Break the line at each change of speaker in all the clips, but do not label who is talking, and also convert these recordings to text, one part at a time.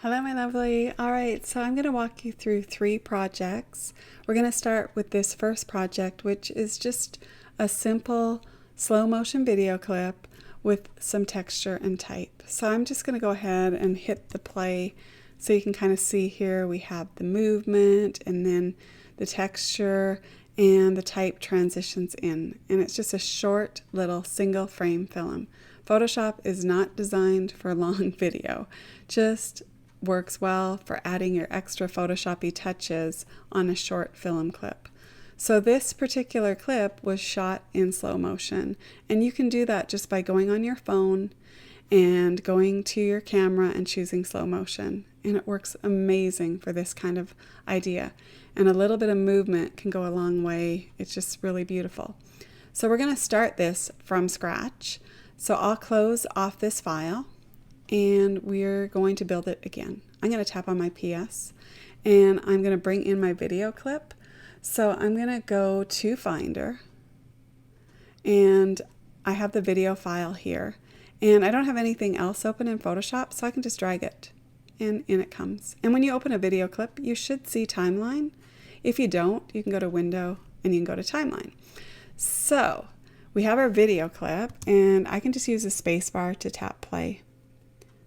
Hello, my lovely. All right, so I'm going to walk you through 3 projects. We're going to start with this first project, which is just a simple slow motion video clip with some texture and type. So I'm just going to go ahead and hit the play so you can kind of see here we have the movement and then the texture and the type transitions in. And it's just a short little single frame film. Photoshop is not designed for long video, just works well for adding your extra Photoshop-y touches on a short film clip. So this particular clip was shot in slow motion, and you can do that just by going on your phone and going to your camera and choosing slow motion, and it works amazing for this kind of idea. And a little bit of movement can go a long way. It's just really beautiful. So we're going to start this from scratch. So I'll close off this file and we're going to build it again. I'm going to tap on my PS and I'm going to bring in my video clip. So I'm going to go to Finder and I have the video file here and I don't have anything else open in Photoshop, so I can just drag it and in it comes. And when you open a video clip, you should see timeline. If you don't, you can go to Window and you can go to Timeline. So we have our video clip and I can just use the space bar to tap play.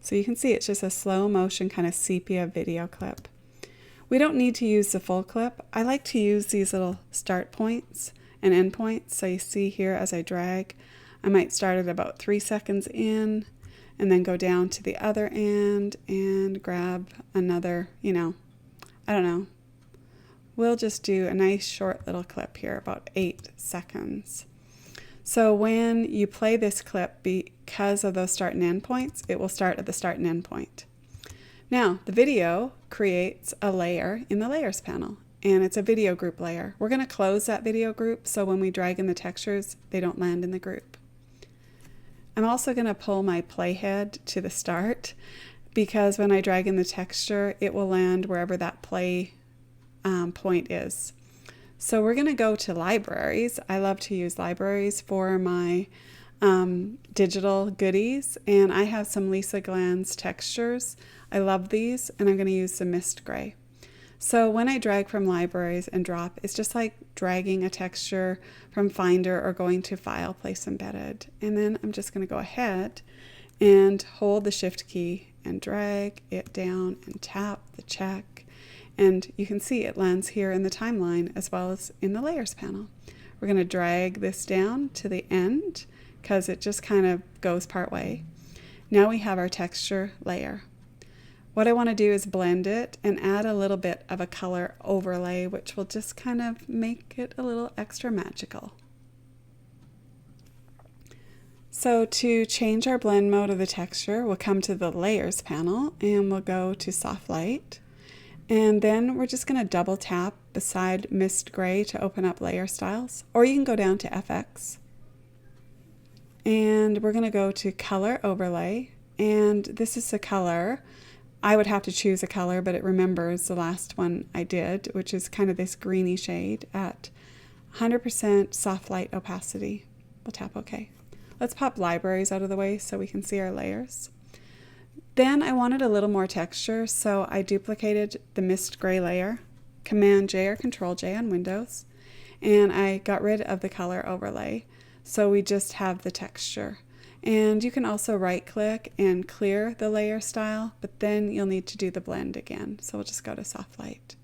So you can see it's just a slow motion kind of sepia video clip. We don't need to use the full clip. I like to use these little start points and end points. So you see here as I drag, I might start at about 3 seconds in and then go down to the other end and grab another, I don't know. We'll just do a nice short little clip here, about 8 seconds. So when you play this clip, because of those start and end points, it will start at the start and end point. Now, the video creates a layer in the Layers panel, and it's a video group layer. We're going to close that video group so when we drag in the textures, they don't land in the group. I'm also going to pull my playhead to the start because when I drag in the texture, it will land wherever that play point is. So we're going to go to libraries. I love to use libraries for my digital goodies, and I have some Lisa Glanz textures. I love these, and I'm going to use the mist gray. So when I drag from libraries and drop, it's just like dragging a texture from Finder or going to File, Place Embedded. And then I'm just going to go ahead and hold the Shift key and drag it down and tap the check. And you can see it lands here in the timeline as well as in the Layers panel. We're going to drag this down to the end because it just kind of goes part way. Now we have our texture layer. What I want to do is blend it and add a little bit of a color overlay, which will just kind of make it a little extra magical. So to change our blend mode of the texture, we'll come to the Layers panel and we'll go to Soft Light. And then we're just going to double tap beside Mist Gray to open up layer styles, or you can go down to FX. And we're going to go to Color Overlay, and this is the color. I would have to choose a color, but it remembers the last one I did, which is kind of this greeny shade at 100% soft light opacity. We'll tap OK. Let's pop libraries out of the way so we can see our layers. Then I wanted a little more texture, so I duplicated the mist gray layer, Command J or Control J on Windows, and I got rid of the color overlay, so we just have the texture. And you can also right click and clear the layer style, but then you'll need to do the blend again. So we'll just go to Soft Light.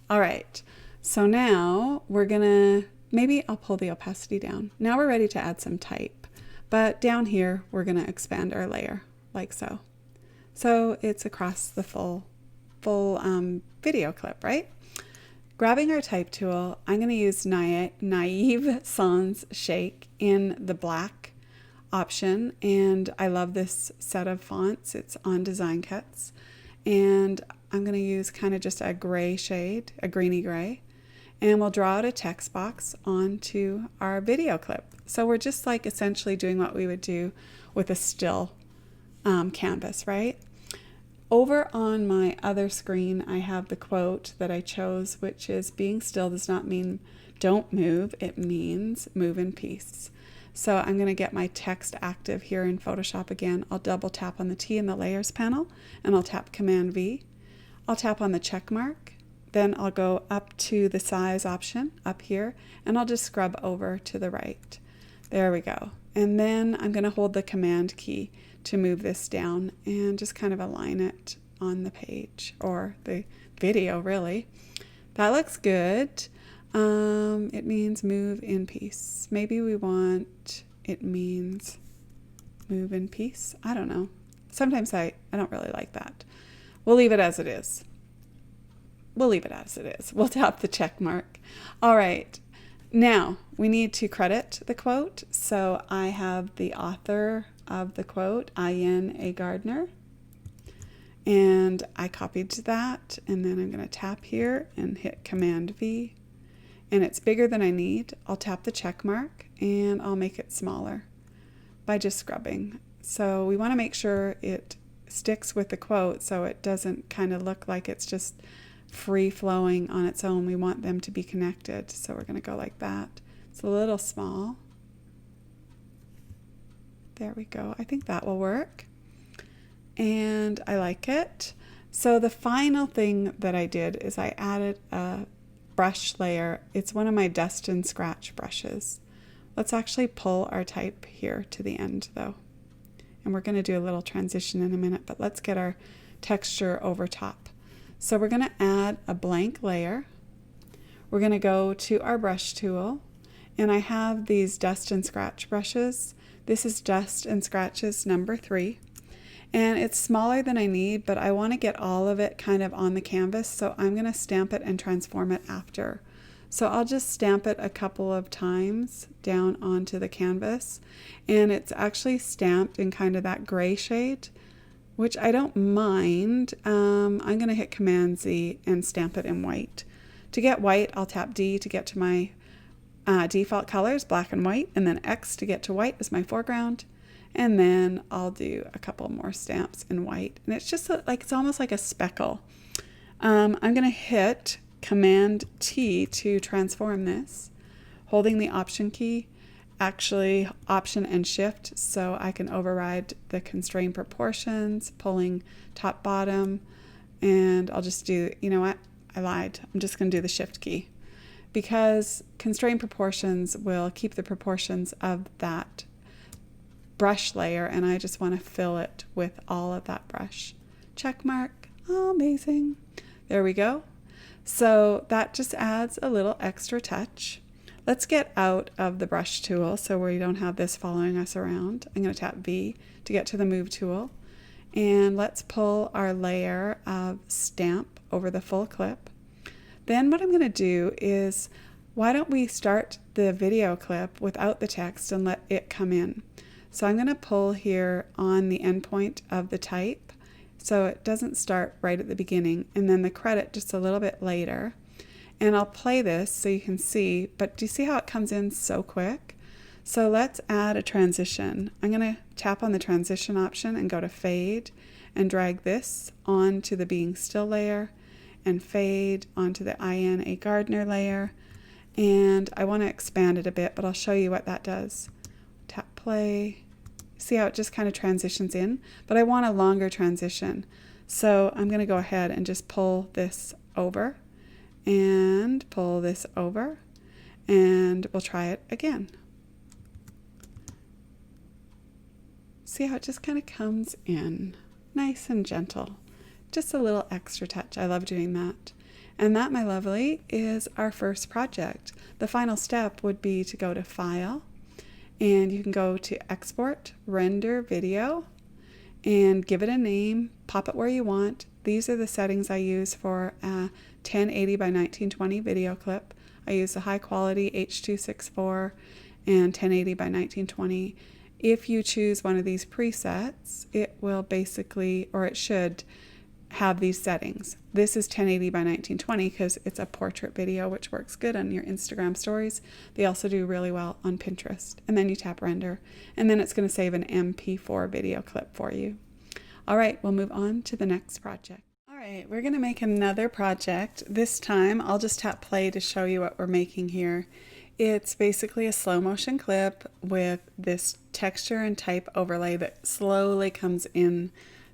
All right, so now we're gonna, maybe I'll pull the opacity down. Now we're ready to add some type, but down here we're gonna expand our layer like so. So it's across the full video clip, right? Grabbing our type tool, I'm going to use Naive Sans Shake in the black option, and I love this set of fonts. It's on Design Cuts, and I'm going to use kind of just a gray shade, a greeny gray, and we'll draw out a text box onto our video clip. So we're just like essentially doing what we would do with a still canvas, right? Over on my other screen, I have the quote that I chose, which is, being still does not mean don't move, it means move in peace. So I'm going to get my text active here in Photoshop again. I'll double tap on the T in the Layers panel, and I'll tap Command V. I'll tap on the check mark. Then I'll go up to the size option up here, and I'll just scrub over to the right. There we go. And then I'm going to hold the Command key to move this down and just kind of align it on the page, or the video really. That looks good. It means move in peace. Maybe we want, it means move in peace. I don't know. Sometimes I don't really like that. We'll leave it as it is. We'll leave it as it is. We'll tap the check mark. All right. Now we need to credit the quote. So I have the author of the quote, I.N. A. Gardner. And I copied that, and then I'm going to tap here and hit Command V. And it's bigger than I need. I'll tap the check mark and I'll make it smaller by just scrubbing. So we want to make sure it sticks with the quote so it doesn't kind of look like it's just free flowing on its own. We want them to be connected. So we're going to go like that. It's a little small. There we go. I think that will work. And I like it. So the final thing that I did is I added a brush layer. It's one of my dust and scratch brushes. Let's actually pull our type here to the end though. And we're going to do a little transition in a minute, but let's get our texture over top. So we're going to add a blank layer. We're going to go to our brush tool, and I have these dust and scratch brushes. This is Dust and Scratches number 3. And it's smaller than I need, but I want to get all of it kind of on the canvas, so I'm going to stamp it and transform it after. So I'll just stamp it a couple of times down onto the canvas, and it's actually stamped in kind of that gray shade, which I don't mind. I'm going to hit Command Z and stamp it in white. To get white, I'll tap D to get to my default colors, black and white, and then X to get to white as my foreground. And then I'll do a couple more stamps in white. And it's just like, it's almost like a speckle. I'm going to hit Command T to transform this, holding the Option key, actually Option and Shift, so I can override the constrain proportions, pulling top bottom. And I'll just do, you know what? I lied. I'm just going to do the Shift key, because constrain proportions will keep the proportions of that brush layer, and I just want to fill it with all of that brush. Check mark. Oh, amazing. There we go. So that just adds a little extra touch. Let's get out of the brush tool so we don't have this following us around. I'm going to tap V to get to the move tool, and let's pull our layer of stamp over the full clip. Then what I'm going to do is, why don't we start the video clip without the text and let it come in. So I'm going to pull here on the endpoint of the type so it doesn't start right at the beginning, and then the credit just a little bit later. And I'll play this so you can see, but do you see how it comes in so quick? So let's add a transition. I'm going to tap on the transition option and go to fade and drag this onto the being still layer and fade onto the I.N. A. Gardner layer. And I want to expand it a bit, but I'll show you what that does. Tap play. See how it just kind of transitions in, but I want a longer transition. So I'm going to go ahead and just pull this over and pull this over, and we'll try it again. See how it just kind of comes in nice and gentle. Just a little extra touch. I love doing that. And that, my lovely, is our first project. The final step would be to go to File, and you can go to Export, Render Video, and give it a name, pop it where you want. These are the settings I use for a 1080 by 1920 video clip. I use the high quality H.264 and 1080 by 1920. If you choose one of these presets, it will basically, or it should, have these settings. This is 1080 by 1920 because it's a portrait video, which works good on your Instagram stories. They also do really well on Pinterest. And then you tap render, and then it's going to save an MP4 video clip for you. All right, we'll move on to the next project. All right, we're going to make another project. This time I'll just tap play to show you what we're making here. It's basically a slow motion clip with this texture and type overlay that slowly comes in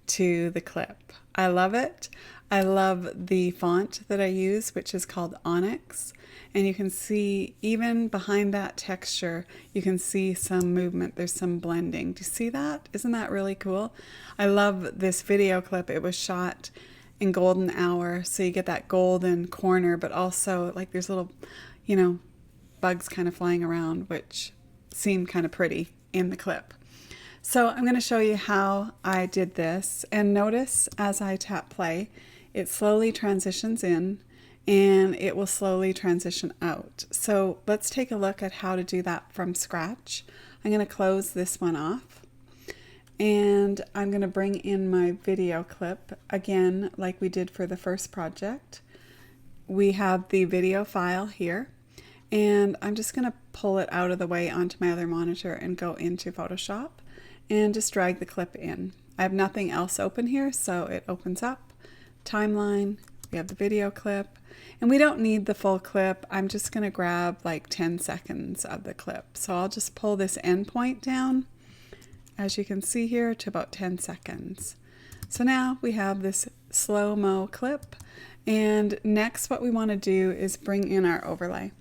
to the clip. I love it. I love the font that I use, which is called Onyx. And you can see even behind that texture, you can see some movement. There's some blending. Do you see that? Isn't that really cool? I love this video clip. It was shot in golden hour, so you get that golden corner, but also like there's little, bugs kind of flying around, which seem kind of pretty in the clip. So I'm going to show you how I did this, and notice as I tap play, it slowly transitions in and it will slowly transition out. So let's take a look at how to do that from scratch. I'm going to close this one off, and I'm going to bring in my video clip again like we did for the first project. We have the video file here, and I'm just going to pull it out of the way onto my other monitor and go into Photoshop and just drag the clip in. I have nothing else open here, so it opens up. Timeline, we have the video clip, and we don't need the full clip. I'm just going to grab like 10 seconds of the clip. So I'll just pull this endpoint down, as you can see here, to about 10 seconds. So now we have this slow-mo clip, and next what we want to do is bring in our overlay.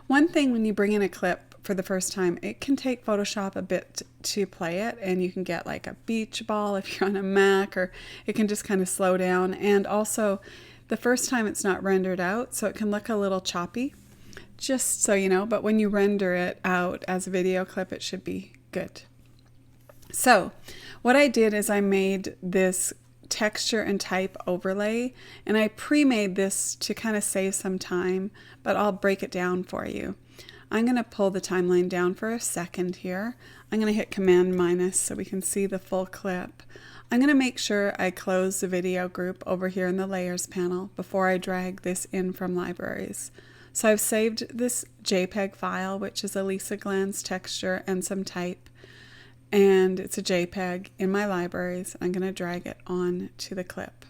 One thing when you bring in a clip for the first time, it can take Photoshop a bit to play it, and you can get like a beach ball if you're on a Mac, or it can just kind of slow down. And also the first time it's not rendered out, so it can look a little choppy, just so you know, but when you render it out as a video clip, it should be good. So what I did is I made this texture and type overlay, and I pre-made this to kind of save some time, but I'll break it down for you. I'm going to pull the timeline down for a second here. I'm going to hit Command- so we can see the full clip. I'm going to make sure I close the video group over here in the layers panel before I drag this in from libraries. So I've saved this JPEG file, which is a Lisa Glanz texture and some type, and it's a JPEG in my libraries. I'm going to drag it on to the clip.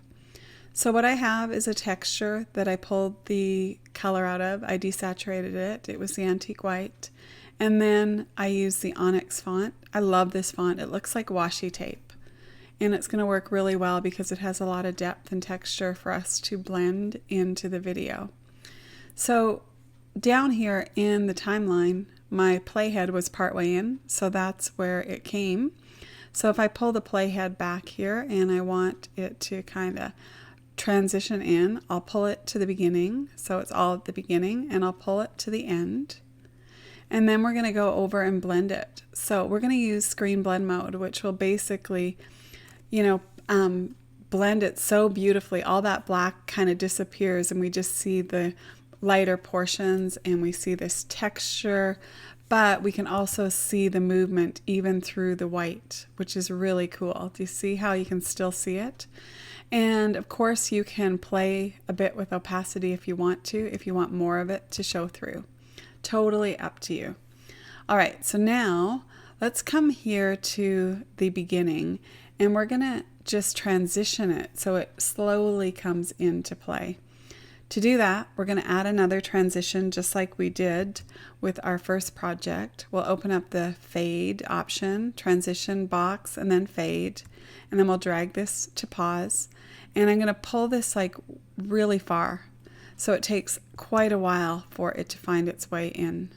So what I have is a texture that I pulled the color out of. I desaturated it. It was the antique white. And then I used the Onyx font. I love this font. It looks like washi tape. And it's going to work really well because it has a lot of depth and texture for us to blend into the video. So down here in the timeline, my playhead was partway in, so that's where it came. So if I pull the playhead back here and I want it to kind of transition in, I'll pull it to the beginning, so it's all at the beginning, and I'll pull it to the end. And then we're going to go over and blend it. So we're going to use screen blend mode, which will basically, blend it so beautifully. All that black kind of disappears and we just see the lighter portions and we see this texture, but we can also see the movement even through the white, which is really cool. Do you see how you can still see it? And of course you can play a bit with opacity if you want more of it to show through. Totally up to you. All right, so now let's come here to the beginning, and we're gonna just transition it so it slowly comes into play. To do that, we're going to add another transition just like we did with our first project. We'll open up the fade option, transition box, and then fade, and then we'll drag this to pause. And I'm going to pull this like really far, so it takes quite a while for it to find its way in.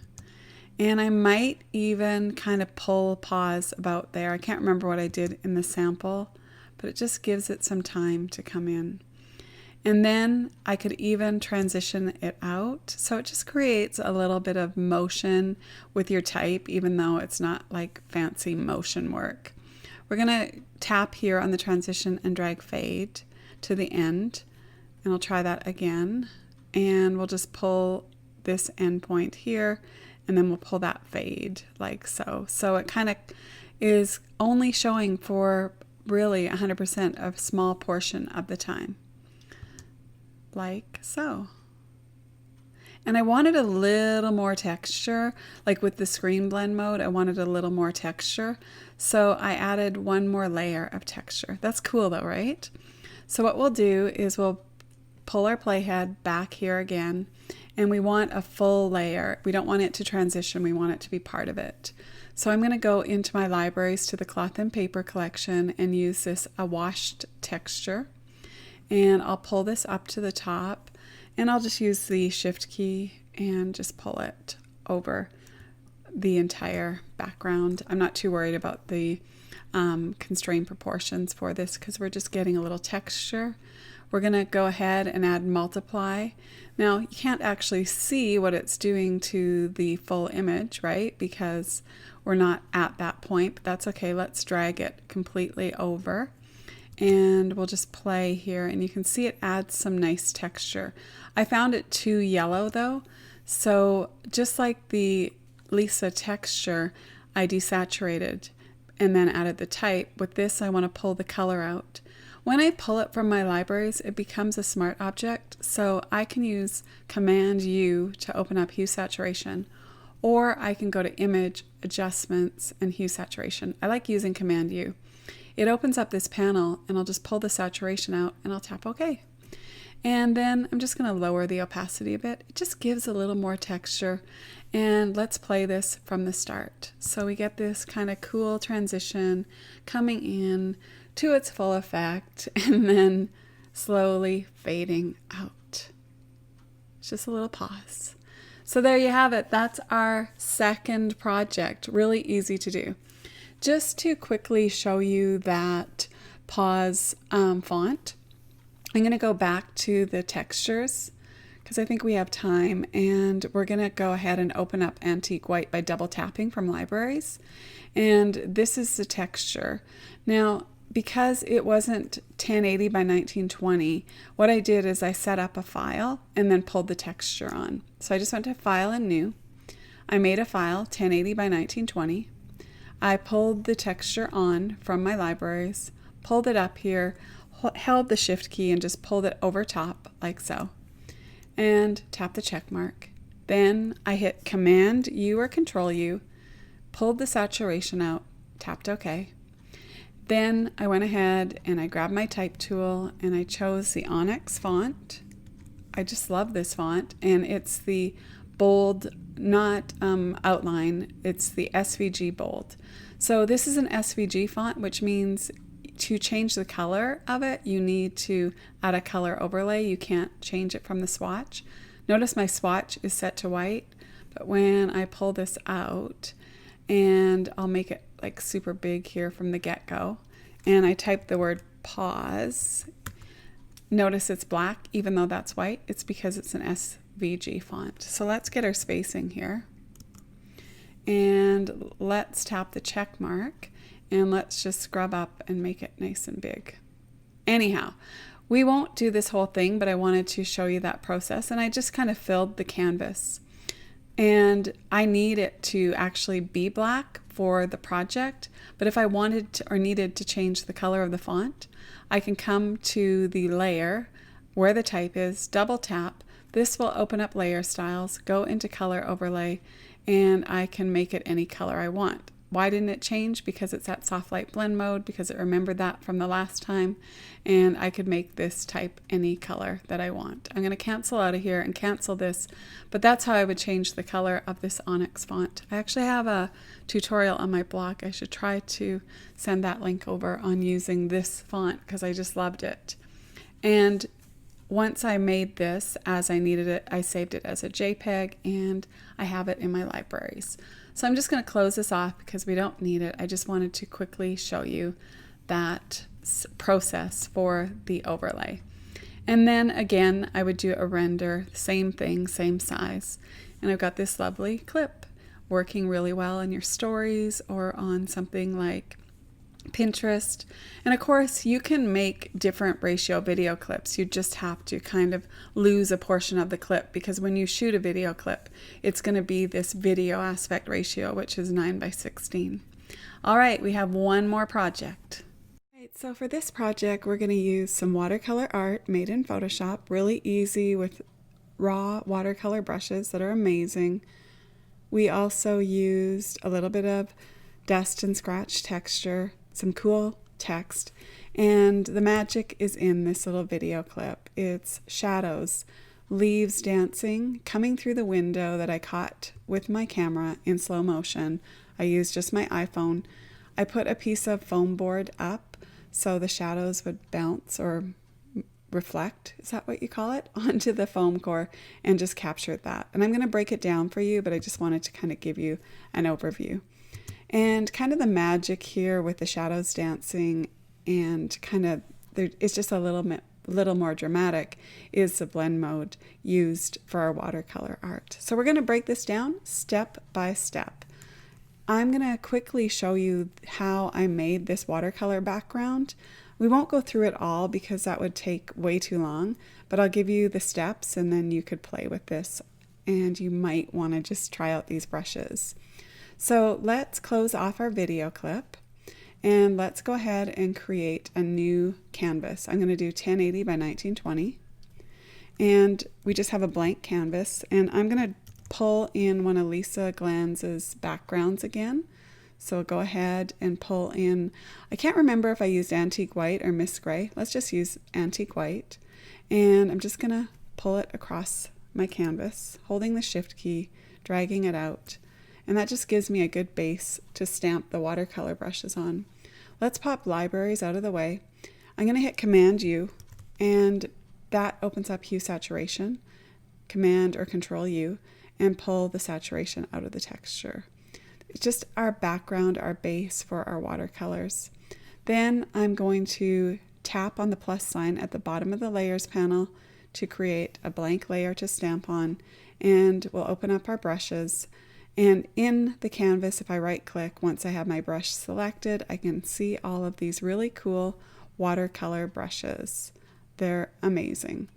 And I might even kind of pull pause about there. I can't remember what I did in the sample, but it just gives it some time to come in. And then I could even transition it out, so it just creates a little bit of motion with your type, even though it's not like fancy motion work. We're going to tap here on the transition and drag fade to the end, and I'll try that again, and we'll just pull this endpoint here, and then we'll pull that fade like so. So it kind of is only showing for really 100% of a small portion of the time. Like so. And I wanted a little more texture, like with the screen blend mode, I wanted a little more texture. So I added one more layer of texture. That's cool though, right? So what we'll do is we'll pull our playhead back here again, and we want a full layer. We don't want it to transition, we want it to be part of it. So I'm going to go into my libraries to the cloth and paper collection and use this a washed texture. And I'll pull this up to the top, and I'll just use the shift key and just pull it over the entire background. I'm not too worried about the constrained proportions for this because we're just getting a little texture. We're going to go ahead and add multiply. Now you can't actually see what it's doing to the full image, right? Because we're not at that point, but that's okay. Let's drag it completely over and we'll just play here, and you can see it adds some nice texture. I found it too yellow though, so just like the Lisa texture, I desaturated and then added the type. With this, I want to pull the color out. When I pull it from my libraries, it becomes a smart object, so I can use Command U to open up hue saturation, or I can go to Image, Adjustments, and Hue Saturation. I like using Command U. It opens up this panel, and I'll just pull the saturation out, and I'll tap OK. And then I'm just going to lower the opacity a bit. It just gives a little more texture. And let's play this from the start. So we get this kind of cool transition coming in to its full effect and then slowly fading out. It's just a little pause. So there you have it. That's our second project. Really easy to do. Just to quickly show you that pause font, I'm going to go back to the textures because I think we have time, and we're going to go ahead and open up Antique White by double tapping from libraries. And this is the texture. Now, because it wasn't 1080 by 1920, what I did is I set up a file and then pulled the texture on. So I just went to File and New. I made a file 1080 by 1920. I pulled the texture on from my libraries, pulled it up here, held the shift key and just pulled it over top like so, and tap the check mark. Then I hit Command U or Control U, pulled the saturation out, tapped OK. Then I went ahead and I grabbed my type tool and I chose the Onyx font. I just love this font, and it's the bold, not outline, it's the SVG bold. So this is an SVG font, which means to change the color of it, you need to add a color overlay. You can't change it from the swatch. Notice my swatch is set to white, but when I pull this out, and I'll make it like super big here from the get-go, and I type the word pause, notice it's black even though that's white. It's because it's an SVG font. So let's get our spacing here, and let's tap the check mark. And let's just scrub up and make it nice and big. Anyhow, we won't do this whole thing, but I wanted to show you that process. And I just kind of filled the canvas. And I need it to actually be black for the project. But if I wanted to, or needed to change the color of the font, I can come to the layer where the type is, double tap. This will open up layer styles, go into color overlay, and I can make it any color I want. Why didn't it change? Because it's at soft light blend mode, because it remembered that from the last time, and I could make this type any color that I want. I'm going to cancel out of here and cancel this, but that's how I would change the color of this Onyx font. I actually have a tutorial on my blog. I should try to send that link over on using this font because I just loved it. And once I made this as I needed it, I saved it as a JPEG and I have it in my libraries. So I'm just going to close this off because we don't need it. I just wanted to quickly show you that process for the overlay. And then again, I would do a render, same thing, same size. And I've got this lovely clip working really well in your stories or on something like Pinterest. And of course, you can make different ratio video clips. You just have to kind of lose a portion of the clip, because when you shoot a video clip, it's going to be this video aspect ratio, which is 9:16. All right, we have one more project. All right, so for this project, we're going to use some watercolor art made in Photoshop, really easy with raw watercolor brushes that are amazing. We also used a little bit of dust and scratch texture, some cool text, and the magic is in this little video clip. It's shadows leaves dancing coming through the window that I caught with my camera in slow motion. I used just my iPhone. I put a piece of foam board up so the shadows would bounce or reflect, is that what you call it, onto the foam core, and just captured that. And I'm going to break it down for you, but I just wanted to kind of give you an overview. And kind of the magic here with the shadows dancing and kind of, it's just a little more dramatic, is the blend mode used for our watercolor art. So we're going to break this down step by step. I'm going to quickly show you how I made this watercolor background. We won't go through it all because that would take way too long, but I'll give you the steps and then you could play with this, and you might want to just try out these brushes. So let's close off our video clip and let's go ahead and create a new canvas. I'm going to do 1080 by 1920, and we just have a blank canvas, and I'm going to pull in one of Lisa Glanz's backgrounds again. So go ahead and pull in, I can't remember if I used antique white or Miss Gray. Let's just use antique white. And I'm just gonna pull it across my canvas, holding the shift key, dragging it out. And that just gives me a good base to stamp the watercolor brushes on. Let's pop libraries out of the way. I'm gonna hit Command U, and that opens up hue saturation. Command or Control U, and pull the saturation out of the texture. It's just our background, our base for our watercolors. Then I'm going to tap on the plus sign at the bottom of the layers panel to create a blank layer to stamp on, and we'll open up our brushes. And in the canvas, if I right click, once I have my brush selected, I can see all of these really cool watercolor brushes. They're amazing.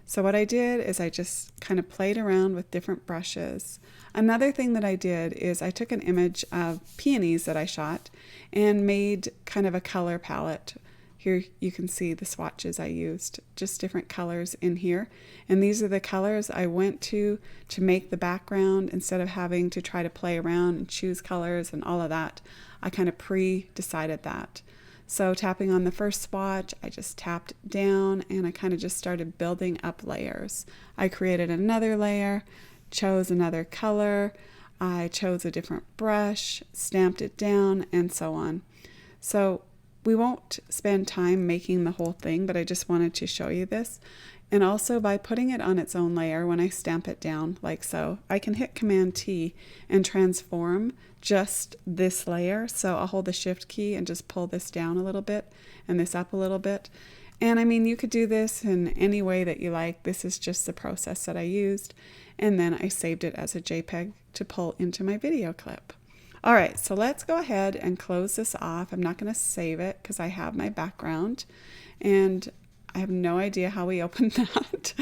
So what I did is I just kind of played around with different brushes. Another thing that I did is I took an image of peonies that I shot and made kind of a color palette. Here you can see the swatches I used, just different colors in here. And these are the colors I went to make the background. Instead of having to try to play around and choose colors and all of that, I kind of pre-decided that. So tapping on the first swatch, I just tapped down and I kind of just started building up layers. I created another layer, chose another color, I chose a different brush, stamped it down, and so on. So we won't spend time making the whole thing, but I just wanted to show you this. And also by putting it on its own layer, when I stamp it down like so, I can hit Command T and transform just this layer. So I'll hold the Shift key and just pull this down a little bit and this up a little bit. And I mean, you could do this in any way that you like. This is just the process that I used. And then I saved it as a JPEG to pull into my video clip. All right, so let's go ahead and close this off. I'm not going to save it because I have my background and I have no idea how we opened that.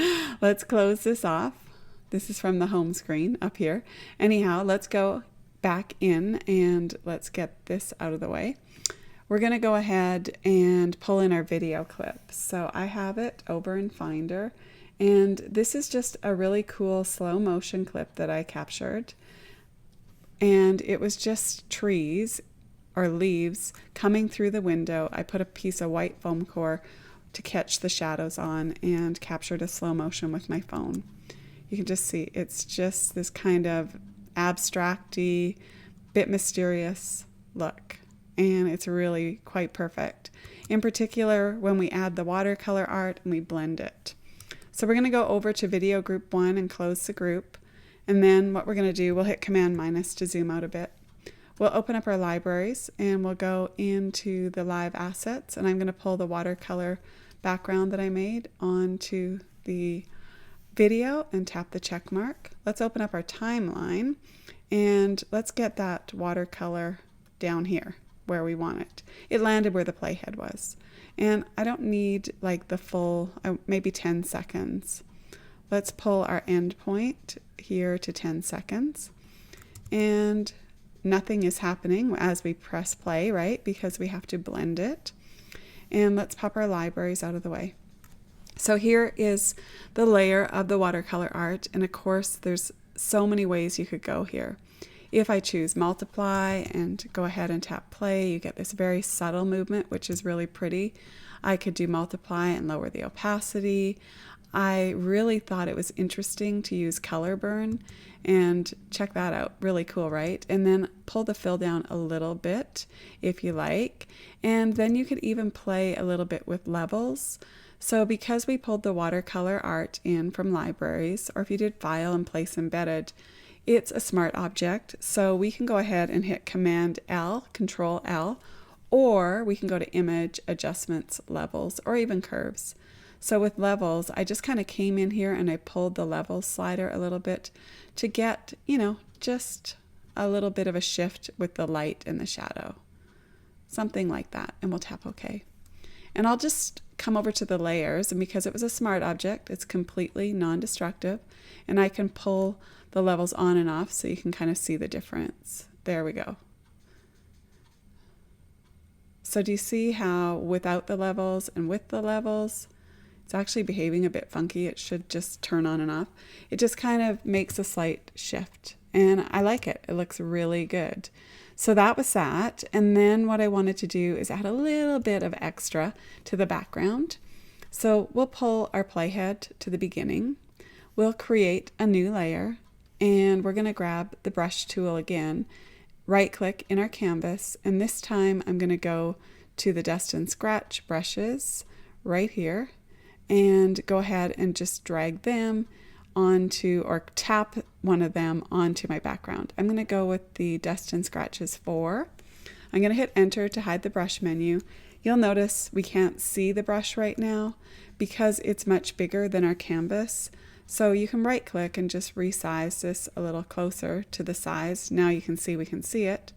Let's close this off. This is from the home screen up here. Anyhow, let's go back in and let's get this out of the way. We're going to go ahead and pull in our video clip. So I have it over in Finder, and this is just a really cool slow motion clip that I captured. And it was just trees or leaves coming through the window. I put a piece of white foam core to catch the shadows on and captured a slow motion with my phone. You can just see it's just this kind of abstract-y, bit mysterious look, and it's really quite perfect. In particular, when we add the watercolor art and we blend it. So we're going to go over to video group 1 and close the group, and then what we're going to do, we'll hit Command minus to zoom out a bit. We'll open up our libraries and we'll go into the live assets, and I'm going to pull the watercolor background that I made onto the video and tap the check mark. Let's open up our timeline and let's get that watercolor down here where we want it. It landed where the playhead was. And I don't need like the full, maybe 10 seconds. Let's pull our end point here to 10 seconds. And nothing is happening as we press play, right? Because we have to blend it. And let's pop our libraries out of the way. So here is the layer of the watercolor art. And of course, there's so many ways you could go here. If I choose multiply and go ahead and tap play, you get this very subtle movement, which is really pretty. I could do multiply and lower the opacity. I really thought it was interesting to use color burn, and check that out. Really cool, right? And then pull the fill down a little bit if you like. And then you could even play a little bit with levels. So because we pulled the watercolor art in from libraries, or if you did file and place embedded, it's a smart object. So we can go ahead and hit Command L, Control L, or we can go to Image, Adjustments, Levels, or even Curves. So with levels, I just kind of came in here and I pulled the levels slider a little bit to get, just a little bit of a shift with the light and the shadow. Something like that. And we'll tap OK. And I'll just come over to the layers, and because it was a smart object, it's completely non-destructive, and I can pull the levels on and off so you can kind of see the difference. There we go. So do you see how without the levels and with the levels, it's actually behaving a bit funky? It should just turn on and off. It just kind of makes a slight shift, and I like it. It looks really good. So that was that. And then what I wanted to do is add a little bit of extra to the background. So we'll pull our playhead to the beginning. We'll create a new layer, and we're going to grab the brush tool again, right click in our canvas, and this time I'm going to go to the dust and scratch brushes right here and go ahead and just drag them onto, or tap one of them onto my background. I'm going to go with the Dust and Scratches 4. I'm going to hit enter to hide the brush menu. You'll notice we can't see the brush right now because it's much bigger than our canvas. So you can right click and just resize this a little closer to the size. Now you can see we can see it.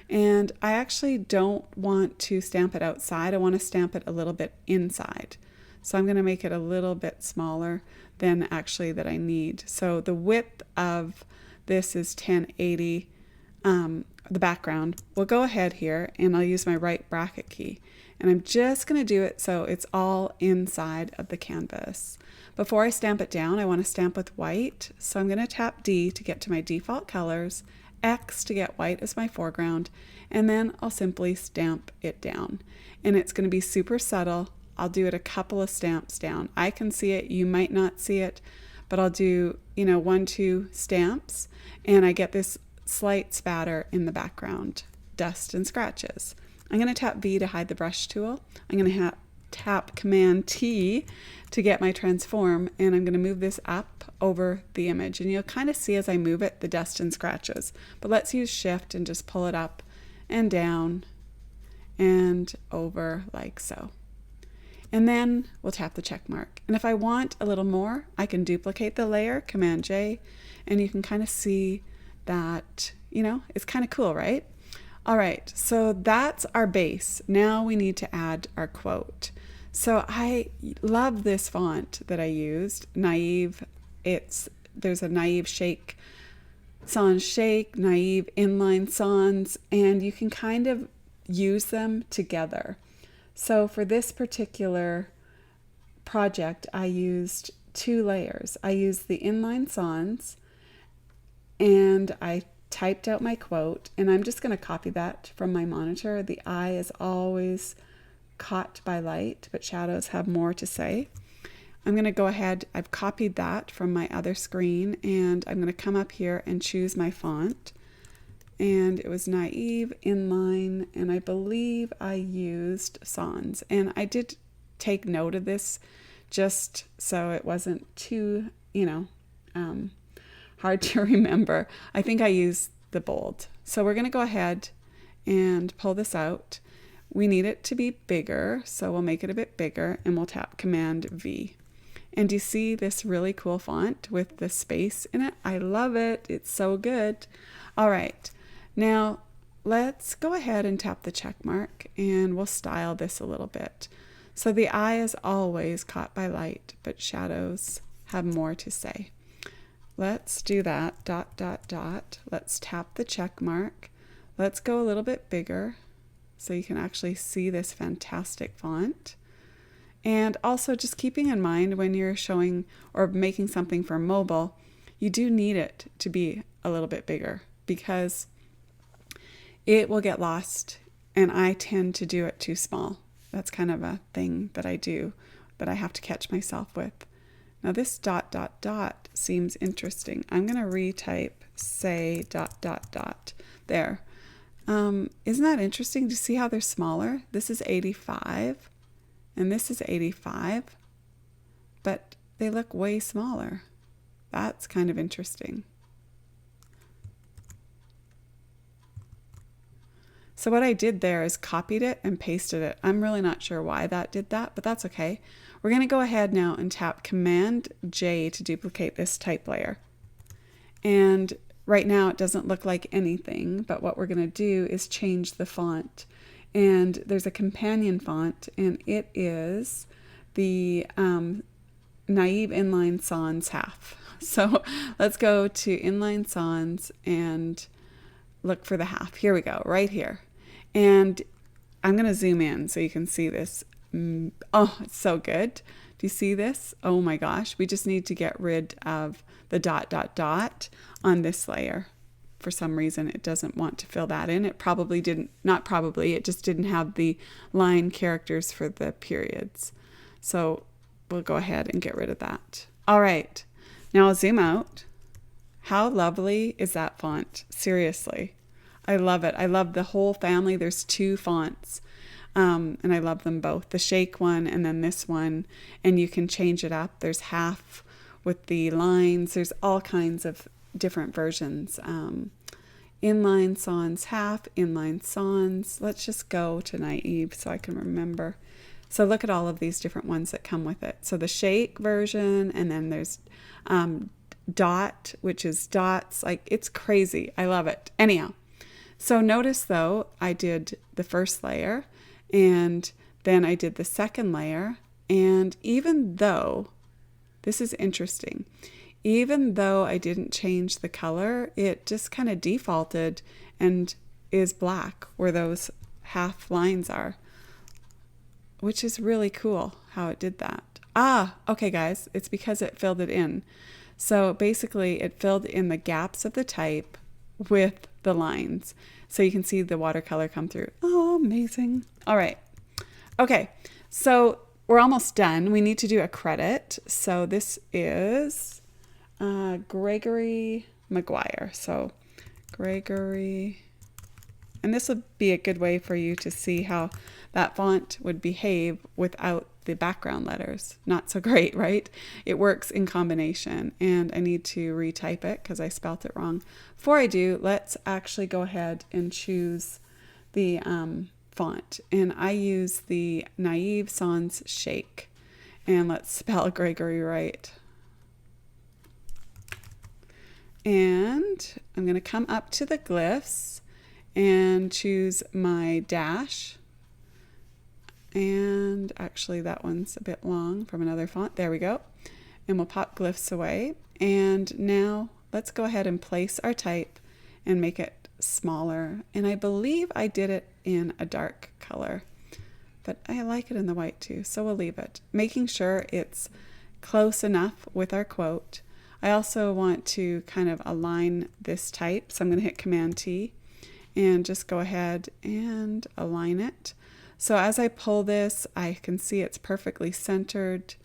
And I actually don't want to stamp it outside. I want to stamp it a little bit inside. So I'm going to make it a little bit smaller than actually that I need. So the width of this is 1080, the background. We'll go ahead here and I'll use my right bracket key. And I'm just going to do it so it's all inside of the canvas. Before I stamp it down, I want to stamp with white. So I'm going to tap D to get to my default colors, X to get white as my foreground, and then I'll simply stamp it down. And it's going to be super subtle. I'll do it a couple of stamps down. I can see it, you might not see it, but I'll do, 1, 2 stamps, and I get this slight spatter in the background, dust and scratches. I'm going to tap V to hide the brush tool. I'm going to tap Command T to get my transform, and I'm going to move this up over the image, and you'll kind of see as I move it the dust and scratches. But let's use Shift and just pull it up and down and over like so. And then we'll tap the check mark. And if I want a little more, I can duplicate the layer, Command J, and you can kind of see that, it's kind of cool, right? All right, so that's our base. Now we need to add our quote. So I love this font that I used, Naive. There's a Naive Shake, Sans Shake, Naive Inline Sans, and you can kind of use them together. So for this particular project, I used 2 layers. I used the Inline Sans, and I typed out my quote, and I'm just going to copy that from my monitor. The eye is always caught by light, but shadows have more to say. I'm going to go ahead, I've copied that from my other screen, and I'm going to come up here and choose my font. And it was Naive Inline, and I believe I used Sans. And I did take note of this just so it wasn't too, hard to remember. I think I used the bold. So we're going to go ahead and pull this out. We need it to be bigger, so we'll make it a bit bigger, and we'll tap Command V. And do you see this really cool font with the space in it? I love it. It's so good. All right. Now, let's go ahead and tap the check mark, and we'll style this a little bit. So the eye is always caught by light, but shadows have more to say. Let's do that, ... Let's tap the check mark. Let's go a little bit bigger so you can actually see this fantastic font. And also just keeping in mind when you're showing or making something for mobile, you do need it to be a little bit bigger because it will get lost, and I tend to do it too small. That's kind of a thing that I do that I have to catch myself with. Now this ... seems interesting. I'm going to retype say ... There. Isn't that interesting to see how they're smaller? This is 85 and this is 85, but they look way smaller. That's kind of interesting. So what I did there is copied it and pasted it. I'm really not sure why that did that, but that's okay. We're going to go ahead now and tap Command J to duplicate this type layer. And right now it doesn't look like anything, but what we're going to do is change the font. And there's a companion font, and it is the Naive Inline Sans half. So let's go to Inline Sans and look for the half. Here we go, right here. And I'm going to zoom in so you can see this. Oh, it's so good. Do you see this? Oh my gosh. We just need to get rid of the ... on this layer. For some reason, it doesn't want to fill that in. It probably didn't, not probably, it just didn't have the line characters for the periods. So we'll go ahead and get rid of that. All right. Now I'll zoom out. How lovely is that font? Seriously. I love it. I love the whole family. There's 2 fonts. And I love them both. The shake one and then this one. And you can change it up. There's half with the lines. There's all kinds of different versions. Inline Sans half, Inline Sans. Let's just go to Naive so I can remember. So look at all of these different ones that come with it. So the shake version, and then there's dot, which is dots. Like, it's crazy. I love it. Anyhow, so notice though, I did the first layer and then I did the second layer. And even though, this is interesting, even though I didn't change the color, it just kind of defaulted and is black where those half lines are, which is really cool how it did that. Ah, okay guys, it's because it filled it in. So basically it filled in the gaps of the type with the lines. So you can see the watercolor come through. Oh, amazing. All right. Okay, so we're almost done. We need to do a credit. So this is Gregory McGuire. So Gregory, and this would be a good way for you to see how that font would behave without the background letters. Not so great, right? It works in combination, and I need to retype it because I spelt it wrong. Before I do, let's actually go ahead and choose the font, and I use the Naive Sans Shake, and let's spell Gregory right. And I'm going to come up to the glyphs and choose my dash. And actually that one's a bit long from another font. There we go. And we'll pop glyphs away. And now let's go ahead and place our type and make it smaller. And I believe I did it in a dark color, but I like it in the white too, so we'll leave it. Making sure it's close enough with our quote. I also want to kind of align this type, so I'm going to hit Command T and just go ahead and align it. So as I pull this, I can see it's perfectly centered,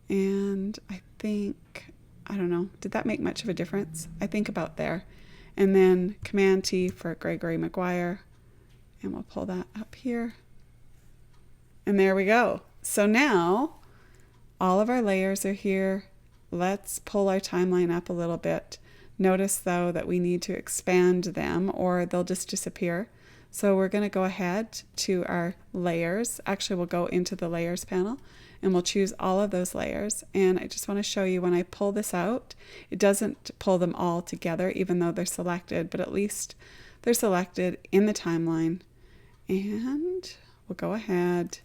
and I think, I don't know, did that make much of a difference? I think about there. And then Command T for Gregory McGuire, and we'll pull that up here. And there we go. So now all of our layers are here. Let's pull our timeline up a little bit. Notice though that we need to expand them or they'll just disappear. So we're going to go ahead to our layers. Actually, we'll go into the layers panel and we'll choose all of those layers. And I just want to show you when I pull this out, it doesn't pull them all together even though they're selected, but at least they're selected in the timeline. And we'll go ahead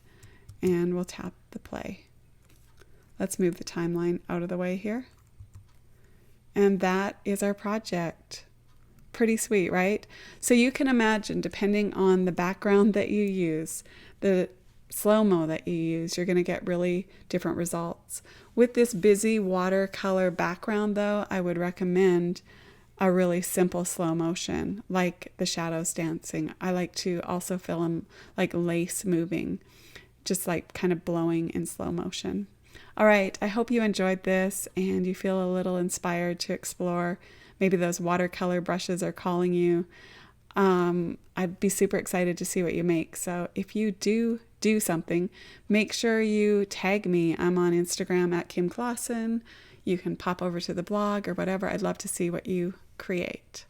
and we'll tap the play. Let's move the timeline out of the way here. And that is our project. Pretty sweet, right? So you can imagine, depending on the background that you use, the slow-mo that you use, you're going to get really different results. With this busy watercolor background though, I would recommend a really simple slow motion, like the shadows dancing. I like to also film like lace moving, just like kind of blowing in slow motion. All right, I hope you enjoyed this and you feel a little inspired to explore. Maybe those watercolor brushes are calling you. I'd be super excited to see what you make. So if you do something, make sure you tag me. I'm on Instagram at Kim Klassen. You can pop over to the blog or whatever. I'd love to see what you create.